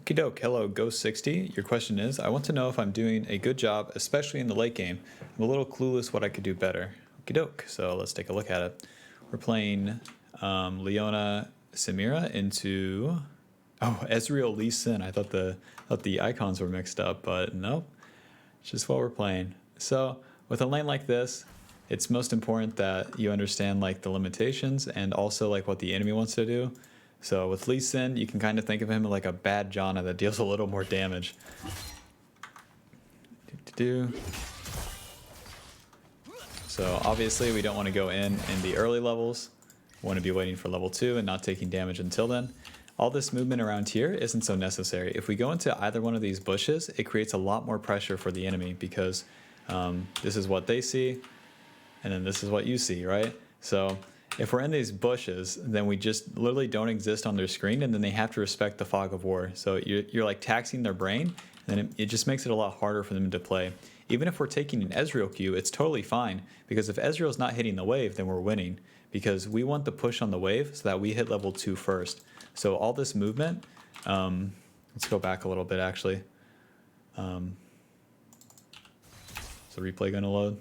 Okie doke, hello Ghost60. Your question is, I want to know if I'm doing a good job, especially in the late game. I'm a little clueless what I could do better. Okie doke, so let's take a look at it. We're playing Leona Samira into Ezreal Lee Sin. I thought the icons were mixed up, but nope. It's just what we're playing. So with a lane like this, it's most important that you understand like the limitations and also like what the enemy wants to do. So with Lee Sin, you can kind of think of him like a bad Janna that deals a little more damage. So obviously we don't want to go in the early levels. We want to be waiting for level 2 and not taking damage until then. All this movement around here isn't so necessary. If we go into either one of these bushes, it creates a lot more pressure for the enemy because this is what they see and then this is what you see, right? So if we're in these bushes, then we just literally don't exist on their screen, and then they have to respect the fog of war. So you're like taxing their brain, and then it just makes it a lot harder for them to play. Even if we're taking an Ezreal Q, it's totally fine, because if Ezreal's not hitting the wave, then we're winning, because we want the push on the wave so that we hit level 2 first. So all this movement, let's go back a little bit actually. Is the replay gonna load?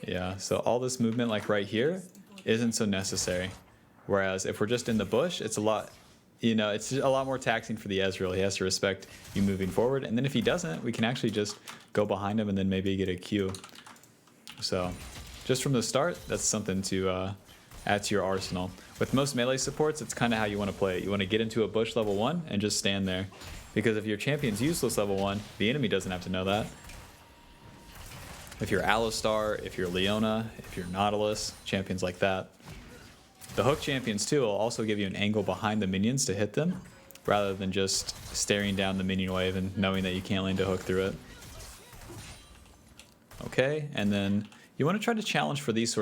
Yeah, so all this movement like right here isn't so necessary. Whereas if we're just in the bush, it's a lot, it's a lot more taxing for the Ezreal. He has to respect you moving forward. And then if he doesn't, we can actually just go behind him and then maybe get a Q. So just from the start, that's something to add to your arsenal. With most melee supports, it's kind of how you want to play it. You want to get into a bush level 1 and just stand there. Because if your champion's useless level 1, the enemy doesn't have to know that. If you're Alistar, if you're Leona, if you're Nautilus, champions like that. The hook champions too will also give you an angle behind the minions to hit them, rather than just staring down the minion wave and knowing that you can't land a hook through it. Okay, and then you want to try to challenge for these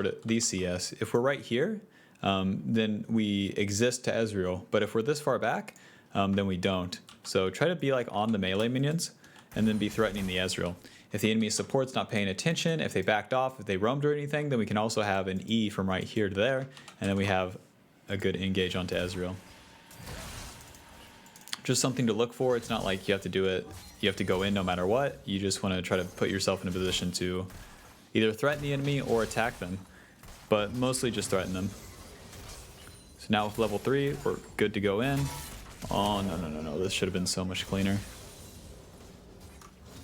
CS. If we're right here, then we exist to Ezreal, but if we're this far back, then we don't. So try to be like on the melee minions, and then be threatening the Ezreal. If the enemy support's not paying attention, if they backed off, if they roamed or anything, then we can also have an E from right here to there, and then we have a good engage onto Ezreal. Just something to look for. It's not like you have to do it, you have to go in no matter what. You just want to try to put yourself in a position to either threaten the enemy or attack them, but mostly just threaten them. So now with level 3, we're good to go in. Oh, no, this should have been so much cleaner.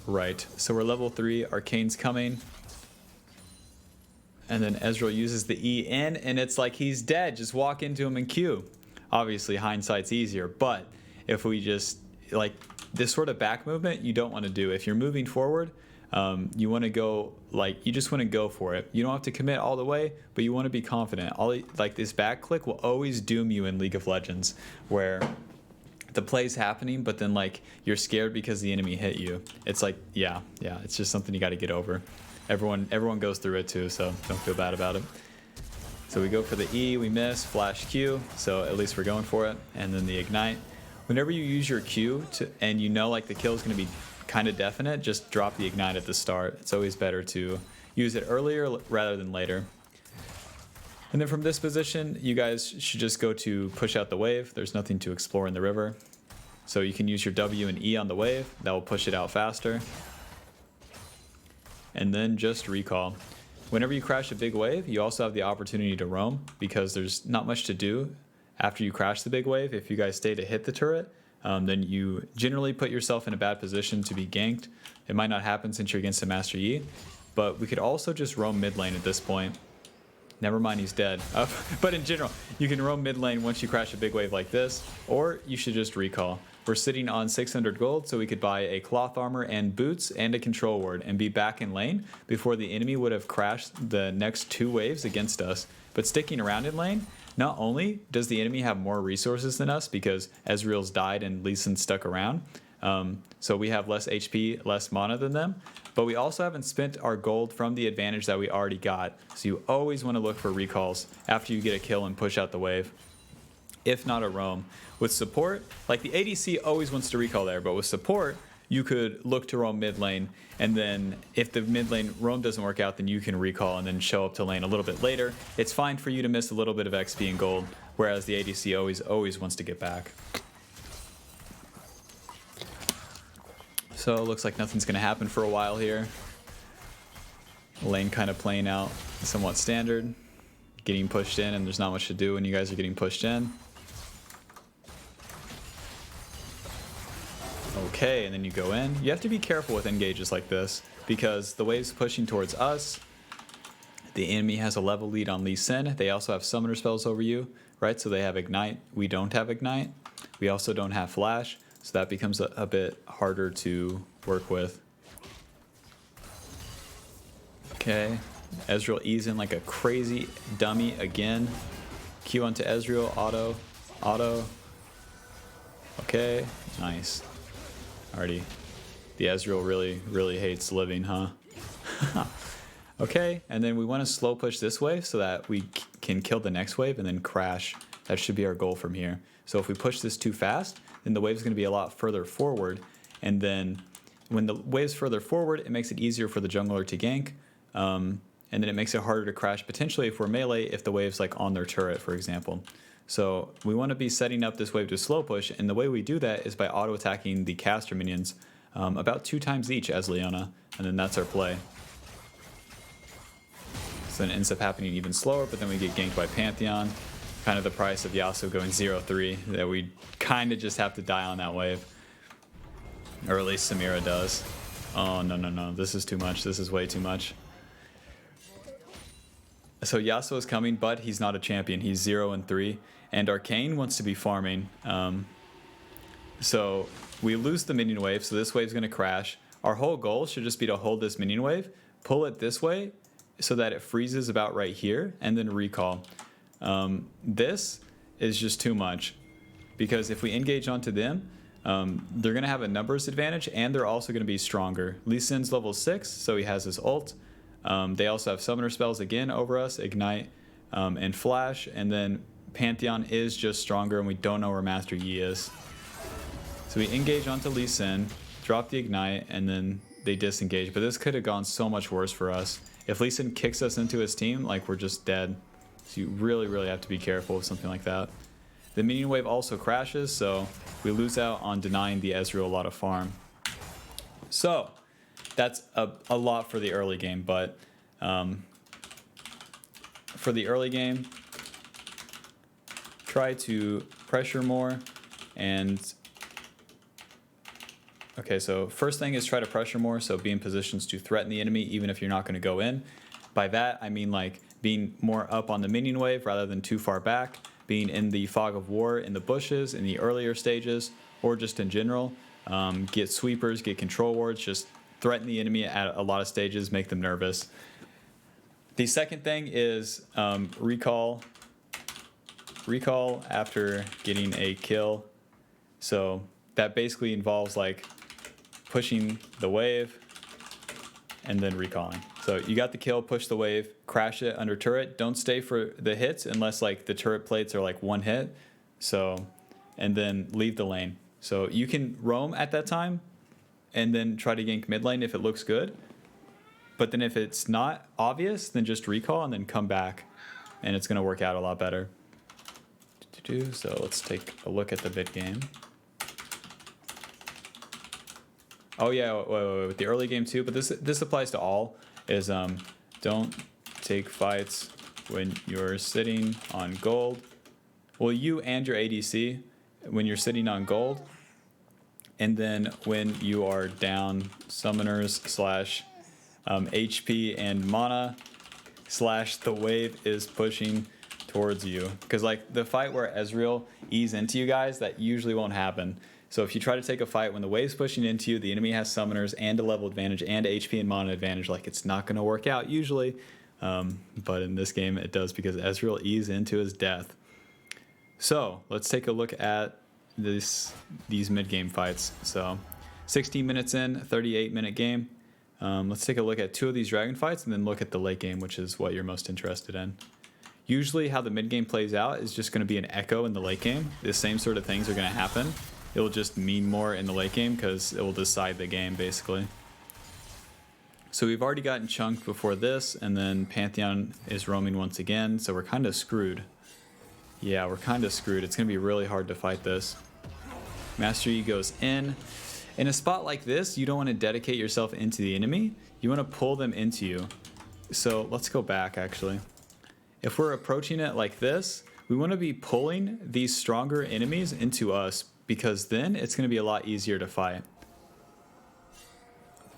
Right, so we're level 3, Arcane's coming. And then Ezreal uses the E in, and it's like he's dead. Just walk into him and Q. Obviously, hindsight's easier, but if we just, like, this sort of back movement, you don't want to do. If you're moving forward, you want to go, like, you just want to go for it. You don't have to commit all the way, but you want to be confident. Like, this back click will always doom you in League of Legends, where the play's happening, but then like you're scared because the enemy hit you. It's like, yeah, it's just something you got to get over. Everyone goes through it too, so don't feel bad about it. So we go for the E, we miss, flash Q, so at least we're going for it, and then the ignite. Whenever you use your Q and you know like the kill is going to be kind of definite, just drop the ignite at the start. It's always better to use it earlier rather than later. And then from this position, you guys should just go to push out the wave. There's nothing to explore in the river. So you can use your W and E on the wave. That will push it out faster. And then just recall. Whenever you crash a big wave, you also have the opportunity to roam, because there's not much to do after you crash the big wave. If you guys stay to hit the turret, then you generally put yourself in a bad position to be ganked. It might not happen since you're against a Master Yi, but we could also just roam mid lane at this point. Never mind, he's dead. But in general, you can roam mid lane once you crash a big wave like this, or you should just recall. We're sitting on 600 gold, so we could buy a cloth armor and boots and a control ward and be back in lane before the enemy would have crashed the next 2 waves against us. But sticking around in lane, not only does the enemy have more resources than us because Ezreal's died and Lee Sin stuck around, so we have less HP, less mana than them, but we also haven't spent our gold from the advantage that we already got. So you always want to look for recalls after you get a kill and push out the wave, if not a roam. With support, like the ADC always wants to recall there, but with support, you could look to roam mid lane, and then if the mid lane roam doesn't work out, then you can recall and then show up to lane a little bit later. It's fine for you to miss a little bit of XP and gold, whereas the ADC always wants to get back. So it looks like nothing's going to happen for a while here. Lane kind of playing out somewhat standard. Getting pushed in, and there's not much to do when you guys are getting pushed in. Okay, and then you go in. You have to be careful with engages like this, because the wave's pushing towards us. The enemy has a level lead on Lee Sin. They also have summoner spells over you, right? So they have Ignite. We don't have Ignite. We also don't have Flash, so that becomes a bit harder to work with. Okay, Ezreal E's in like a crazy dummy again. Q onto Ezreal, auto. Okay, nice. Alrighty. The Ezreal really hates living, huh? Okay, and then we want to slow push this wave so that we can kill the next wave and then crash. That should be our goal from here. So if we push this too fast, then the wave's going to be a lot further forward. And then when the wave's further forward, it makes it easier for the jungler to gank. And then it makes it harder to crash potentially if we're melee, if the wave's like on their turret, for example. So we want to be setting up this wave to slow push, and the way we do that is by auto attacking the caster minions about 2 times each as Leona, and then that's our play. So then it ends up happening even slower, but then we get ganked by Pantheon. Kind of the price of Yasuo going 0-3, that we kind of just have to die on that wave. Or at least Samira does. Oh, no. This is too much. This is way too much. So Yasuo is coming, but he's not a champion. He's 0-3. And Arcane wants to be farming. So we lose the minion wave, so this wave's going to crash. Our whole goal should just be to hold this minion wave, pull it this way, so that it freezes about right here, and then recall. This is just too much, because if we engage onto them, they're going to have a numbers advantage, and they're also going to be stronger. Lee Sin's level 6, so he has his ult. They also have summoner spells again over us, Ignite and Flash, and then Pantheon is just stronger, and we don't know where Master Yi is. So we engage onto Lee Sin, drop the Ignite, and then they disengage. But this could have gone so much worse for us. If Lee Sin kicks us into his team, like, we're just dead. So you really have to be careful with something like that. The minion wave also crashes, so we lose out on denying the Ezreal a lot of farm. So that's a lot for the early game, but for the early game, try to pressure more. And okay, so first thing is try to pressure more, so be in positions to threaten the enemy even if you're not going to go in. By that I mean like being more up on the minion wave rather than too far back, being in the fog of war in the bushes in the earlier stages, or just in general. Get sweepers, get control wards, just threaten the enemy at a lot of stages, make them nervous. The second thing is recall after getting a kill. So that basically involves like pushing the wave and then recalling. So you got the kill, push the wave, crash it under turret. Don't stay for the hits unless like the turret plates are like 1 hit. So, and then leave the lane. So you can roam at that time and then try to gank mid lane if it looks good. But then if it's not obvious, then just recall and then come back, and it's going to work out a lot better. So let's take a look at the mid game. Oh yeah, wait, with the early game too, but this applies to all, is don't take fights when you're sitting on gold. Well, you and your ADC when you're sitting on gold, and then when you are down summoners / HP and mana / the wave is pushing towards you. Because like the fight where Ezreal E's into you guys, that usually won't happen. So if you try to take a fight when the wave's pushing into you, the enemy has summoners and a level advantage and HP and mana advantage, like it's not going to work out usually. But in this game it does, because Ezreal E's into his death. So let's take a look at these mid-game fights. So 16 minutes in, 38-minute game. Let's take a look at 2 of these dragon fights and then look at the late game, which is what you're most interested in. Usually how the mid game plays out is just going to be an echo in the late game. The same sort of things are going to happen. It'll just mean more in the late game because it will decide the game basically. So we've already gotten chunked before this, and then Pantheon is roaming once again, so we're kind of screwed. Yeah, we're kind of screwed. It's going to be really hard to fight this. Master Yi goes in, In a spot like this, you don't want to dedicate yourself into the enemy. You want to pull them into you. So let's go back actually. If we're approaching it like this, we want to be pulling these stronger enemies into us, because then it's going to be a lot easier to fight.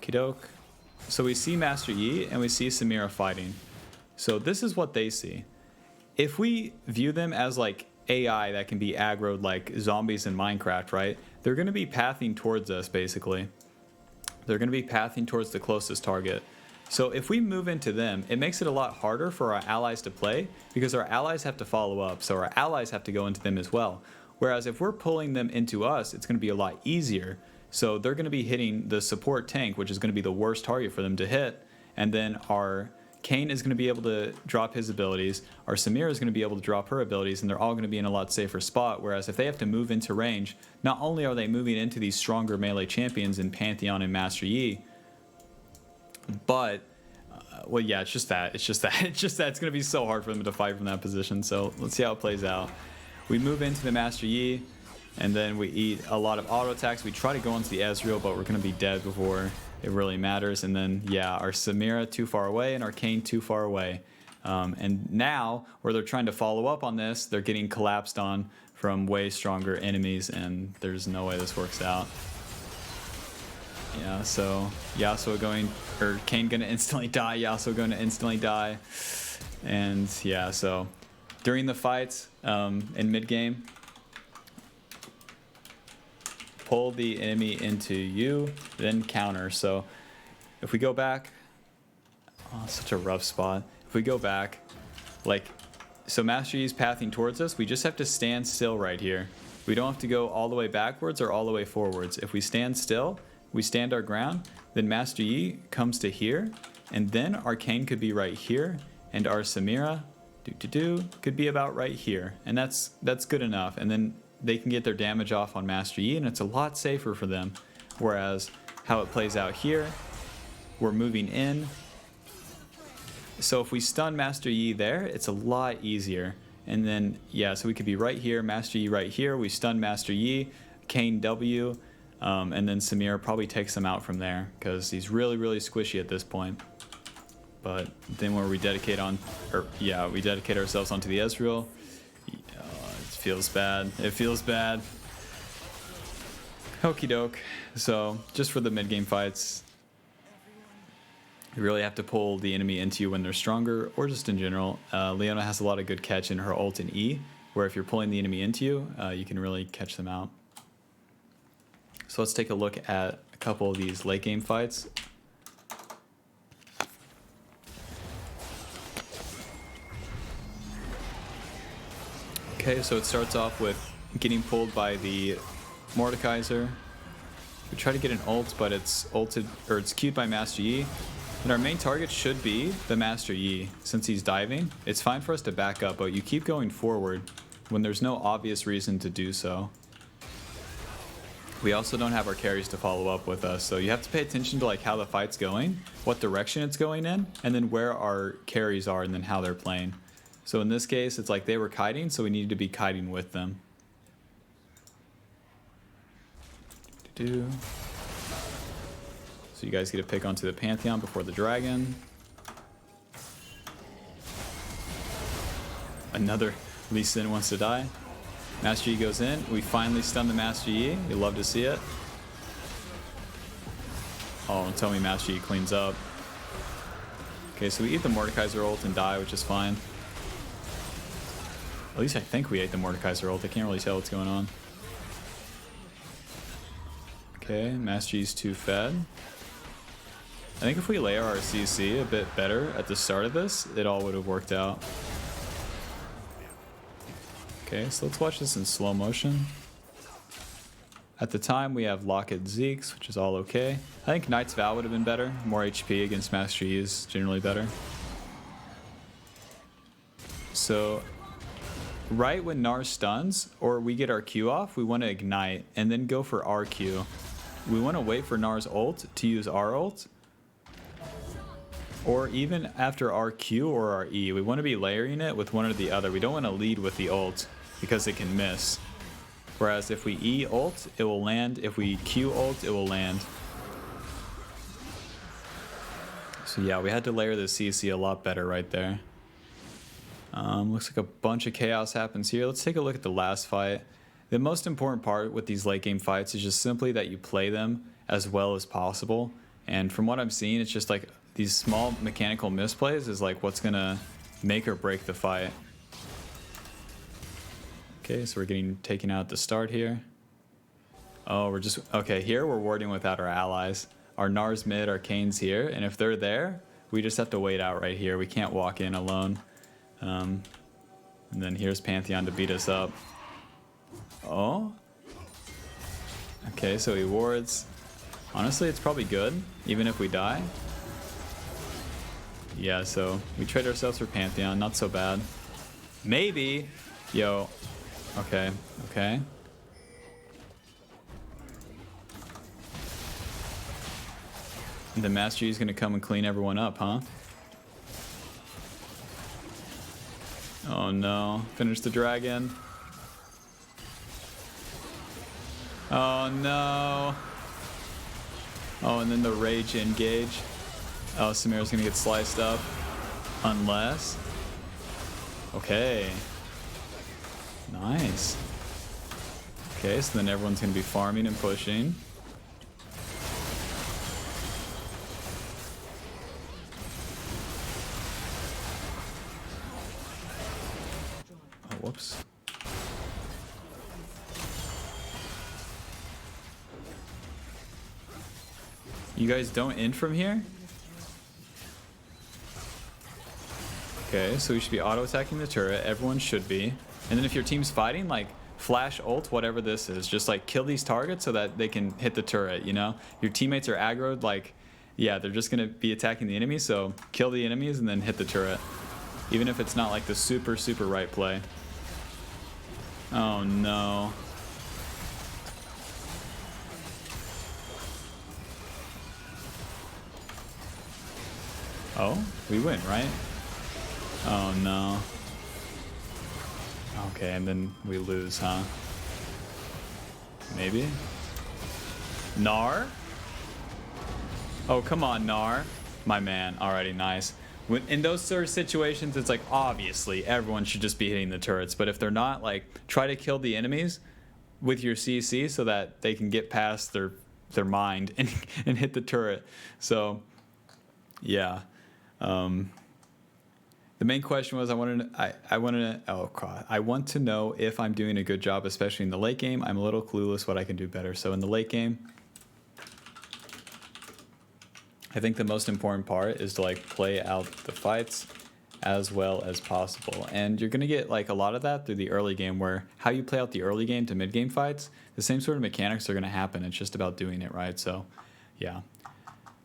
Okie doke. So we see Master Yi and we see Samira fighting. So this is what they see. If we view them as like AI that can be aggroed like zombies in Minecraft, right? They're going to be pathing towards us, basically. They're going to be pathing towards the closest target. So if we move into them, it makes it a lot harder for our allies to play, because our allies have to follow up. So our allies have to go into them as well. Whereas if we're pulling them into us, it's going to be a lot easier. So they're going to be hitting the support tank, which is going to be the worst target for them to hit. And then our Kayn is going to be able to drop his abilities. Our Samira is going to be able to drop her abilities, and they're all going to be in a lot safer spot. Whereas if they have to move into range, not only are they moving into these stronger melee champions in Pantheon and Master Yi, but well, yeah, it's just that. It's going to be so hard for them to fight from that position. So let's see how it plays out. We move into the Master Yi, and then we eat a lot of auto attacks. We try to go into the Ezreal, but we're going to be dead before it really matters. And then, yeah, our Samira too far away and our Kayn too far away. And now, where they're trying to follow up on this, they're getting collapsed on from way stronger enemies, and there's no way this works out. Yeah, so Yasuo going, or Kayn going to instantly die, Yasuo going to instantly die. And yeah, so during the fights in mid-game, pull the enemy into you, then counter. So if we go back, oh, such a rough spot. If we go back, like, so Master Yi is pathing towards us, we just have to stand still right here. We don't have to go all the way backwards or all the way forwards. If we stand still, we stand our ground, then Master Yi comes to here, and then our Kayn could be right here, and our Samira could be about right here, and that's good enough. And then they can get their damage off on Master Yi, and it's a lot safer for them. Whereas how it plays out here, we're moving in. So if we stun Master Yi there, it's a lot easier. And then, yeah, so we could be right here, Master Yi right here. We stun Master Yi, Kayn W, and then Samir probably takes them out from there, because he's really, really squishy at this point. But then where we dedicate we dedicate ourselves onto the Ezreal. It feels bad. It feels bad. Okie doke. So just for the mid game fights, you really have to pull the enemy into you when they're stronger, or just in general. Leona has a lot of good catch in her ult and E, where if you're pulling the enemy into you, you can really catch them out. So let's take a look at a couple of these late game fights. Okay, so it starts off with getting pulled by the Mordekaiser. We try to get an ult, but it's ulted, or it's queued by Master Yi. And our main target should be the Master Yi. Since he's diving, it's fine for us to back up, but you keep going forward when there's no obvious reason to do so. We also don't have our carries to follow up with us, so you have to pay attention to like how the fight's going, what direction it's going in, and then where our carries are, and then how they're playing. So in this case, it's like they were kiting, so we needed to be kiting with them. So you guys get a pick onto the Pantheon before the dragon. Another Lee Sin wants to die. Master Yi goes in. We finally stun the Master Yi. You love to see it. Oh, don't tell me Master Yi cleans up. Okay, so we eat the Mordekaiser ult and die, which is fine. At least I think we ate the Mordekaiser ult. I can't really tell what's going on. Okay, Master Yi's too fed. I think if we layer our CC a bit better at the start of this, it all would have worked out. Okay, so let's watch this in slow motion. At the time, we have Locket Zeeks, which is all okay. I think Knight's Vow would have been better. More HP against Master Yi is generally better. So right when Gnar stuns, or we get our Q off, we want to ignite and then go for our Q. We want to wait for Gnar's ult to use our ult, or even after our Q or our E. We want to be layering it with one or the other. We don't want to lead with the ult because it can miss. Whereas if we E ult, it will land. If we Q ult, it will land. So yeah, we had to layer the CC a lot better right there. Looks like a bunch of chaos happens here. Let's take a look at the last fight. The most important part with these late game fights is just simply that you play them as well as possible. And from what I'm seeing, it's just like these small mechanical misplays is like what's gonna make or break the fight. Okay, so we're getting taken out at the start here. Oh, we're just, okay, here we're warding without our allies. Our Nars mid, our Kane's here, and if they're there, we just have to wait out right here. We can't walk in alone. And then here's Pantheon to beat us up. Oh. Okay, so he wards. Honestly, it's probably good, even if we die. Yeah, so we trade ourselves for Pantheon, not so bad. Maybe. Yo. Okay, okay. The Master Yi is going to come and clean everyone up, huh? Oh no. Finish the dragon. Oh no. Oh, and then the rage engage. Oh, Samira's going to get sliced up. Unless. Okay. Nice. Okay, so then everyone's going to be farming and pushing. Oh, whoops. You guys don't end from here? Okay, so we should be auto-attacking the turret. Everyone should be. And then if your team's fighting, like, flash ult, whatever this is. Just, like, kill these targets so that they can hit the turret, you know? Your teammates are aggroed, like, yeah, they're just going to be attacking the enemy, so kill the enemies and then hit the turret. Even if it's not, like, the super, super right play. Oh, no. Oh, we win, right? Oh, no. Okay, and then we lose, huh? Maybe? Gnar? Oh, come on, Gnar. My man. Alrighty, nice. In those sort of situations, it's like, obviously, everyone should just be hitting the turrets. But if they're not, like, try to kill the enemies with your CC so that they can get past their mind and hit the turret. So, yeah. The main question was I want to know if I'm doing a good job, especially in the late game. I'm a little clueless what I can do better. So in the late game, I think the most important part is to like play out the fights as well as possible. And you're going to get like a lot of that through the early game, where how you play out the early game to mid game fights, the same sort of mechanics are going to happen. It's just about doing it right. So yeah.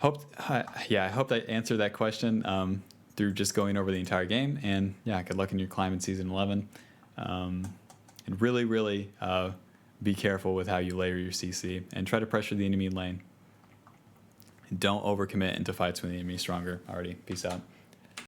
I hope that answered that question through just going over the entire game. And yeah, good luck in your climb in Season 11. And really, really be careful with how you layer your CC and try to pressure the enemy lane. And don't overcommit into fights when the enemy's stronger. Alrighty, peace out.